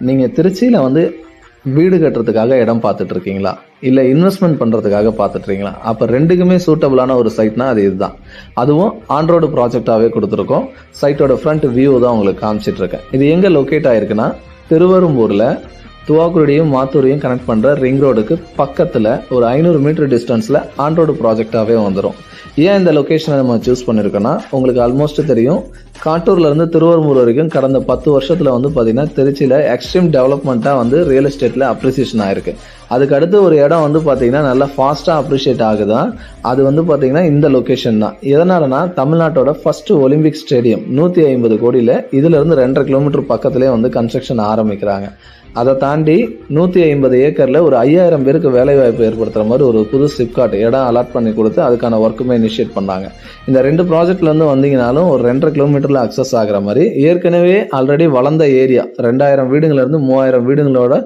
நீங்கள் திருச்சியில் வந்து வீடு கட்டுறதுக்காக இடம் பார்த்துட்டு இருக்கீங்களா, இல்லை இன்வெஸ்ட்மெண்ட் பண்ணுறதுக்காக பார்த்துட்ருக்கீங்களா? அப்போ ரெண்டுக்குமே சூட்டபிளான ஒரு சைட்னா அது இதுதான். அதுவும் ஆன்ரோடு ப்ராஜெக்டாகவே கொடுத்துருக்கோம். சைட்டோட ஃப்ரண்ட் வியூ தான் உங்களுக்கு காமிச்சிட்ருக்கேன். இது எங்கே லொக்கேட் ஆகிருக்குன்னா, திருவெரும்பூரில் துவாக்குடியும் மாத்தூரையும் கனெக்ட் பண்ணுற ரிங் ரோடுக்கு பக்கத்தில் ஒரு 500 மீட்டர் டிஸ்டன்ஸில் ஆன்ரோடு ப்ராஜெக்டாகவே வந்துடும். ஏன் இந்த லொக்கேஷனை நம்ம சூஸ் பண்ணியிருக்கோன்னா, உங்களுக்கு ஆல்மோஸ்ட் தெரியும், காட்டூர்லேருந்து திருவெரும்பூர் வரைக்கும் கடந்த 10 வருஷத்தில் வந்து பார்த்திங்கன்னா திருச்சியில் எக்ஸ்ட்ரீம் டெவலப்மெண்ட்டாக வந்து ரியல் எஸ்டேட்டில் அப்ரிசியேஷன் ஆகிருக்கு. அதுக்கு அடுத்து ஒரு இடம் வந்து பார்த்திங்கன்னா நல்லா ஃபாஸ்ட்டாக அப்ரிஷியேட் ஆகுதான். அது வந்து பார்த்திங்கன்னா இந்த லொக்கேஷன் தான். எதனாலனா, தமிழ்நாட்டோட ஃபஸ்ட்டு ஒலிம்பிக் ஸ்டேடியம் 150 கோடியில் இதிலிருந்து 2.5 கிலோமீட்டர் பக்கத்துலேயே வந்து கன்ஸ்ட்ரக்ஷன் ஆரம்பிக்கிறாங்க. அதை தாண்டி 150 ஏக்கரில் ஒரு 5000 பேருக்கு வேலைவாய்ப்பு ஏற்படுத்துகிற மாதிரி ஒரு புது சிப்காட் இடம் அலாட் பண்ணி கொடுத்து அதுக்கான ஒர்க்குமே இனிஷியேட் பண்ணாங்க. இந்த 2 ப்ராஜெக்ட்லேருந்து வந்தீங்கனாலும் ஒரு 2.5 கிலோமீட்டரில் அக்சஸ் ஆகிற மாதிரி ஏற்கனவே ஆல்ரெடி வளர்ந்த ஏரியா 2000 வீடுங்கள்லேருந்து 3000 வீடுங்களோட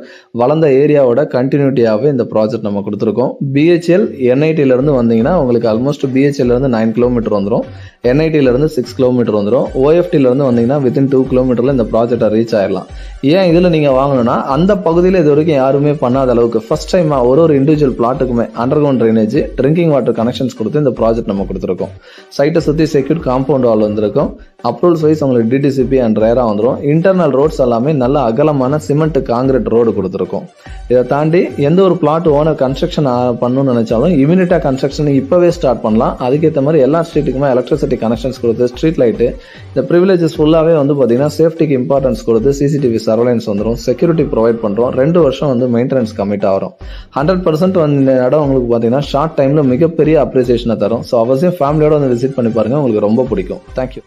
வளர்ந்த ஏரியாவோட கண்டினியூட்டியாகவே இந்த ப்ராஜெக்ட் நம்ம கொடுத்துருக்கோம். பிஹெச்எல் என்ஐடியிலேருந்து வந்தீங்கன்னா உங்களுக்கு ஆல்மோஸ்ட் பிஹெச்எல்லேருந்து 9 கிலோமீட்டர் வந்துடும், என்ஐடியிலேருந்து 6 கிலோமீட்டர் வந்துடும். ஓஎஃப்டியிலேருந்து வந்தீங்கன்னா வித்தின் 2 கிலோமீட்டரில் இந்த ப்ராஜெக்டை ரீச் ஆயிடலாம். ஏன் இதில் நீங்கள் வாங்கணும்னா, அந்த பகுதியில் இது வரைக்கும் யாருமே பண்ணாத அளவுக்கு ஃபர்ஸ்ட் டைமா ஒரு இண்டிவிஜுவல் பிளாட்டுக்குமே under ground drainage, drinking water connections கொடுத்து இந்த ப்ராஜெக்ட் நம்ம கொடுத்துருக்கோம். சைட்டை சுற்றி செக்யூர் காம்பவுண்ட் வால் வந்திருக்கும். அப்ரூவல்ஸ் வைஸ் உங்களுக்கு டிடிசிபி அண்ட் ரேரா வந்துடும். இன்டர்னல் ரோட்ஸ் எல்லாமே நல்ல அகலமான சிமெண்ட் காங்கிரீட் ரோடு கொடுத்துருக்கோம். இதை தாண்டி எந்த ஒரு பிளாட் ஓனர் கன்ஸ்ட்ரக்ஷன் பண்ணணும்னு நினைச்சாலும் இமீடியட்டா கன்ஸ்ட்ரக்ஷன் இப்பவே ஸ்டார்ட் பண்ணலாம். அதுக்கேற்ற மாதிரி எல்லா ஸ்ட்ரீட்டுக்குமே எலக்ட்ரிசிட்டி கனெக்ஷன்ஸ் கொடுத்து, ஸ்ட்ரீட் லைட்டு, இந்த ப்ரிவிலேஜஸ் ஃபுல்லாகவே வந்து பார்த்தீங்கன்னா சேஃப்டிக்கு இம்பார்ட்டன்ஸ் கொடுத்து சிசிடிவி சர்வேலன்ஸ் வந்துடும், செக்யூரிட்டி ப்ரொவைட் பண்ணுறோம். 2 வருஷம் வந்து மெயின்டெனன்ஸ் கமிட் ஆகிறோம். 100% வந்து இந்த இடம் உங்களுக்கு பார்த்தீங்கன்னா ஷார்ட் டைமில் மிகப்பெரிய அப்ரிசியேஷனை தரும். ஸோ அவசியம் ஃபேமிலியோட வந்து விசிட் பண்ணி பாருங்கள், உங்களுக்கு ரொம்ப பிடிக்கும். தேங்க்யூ.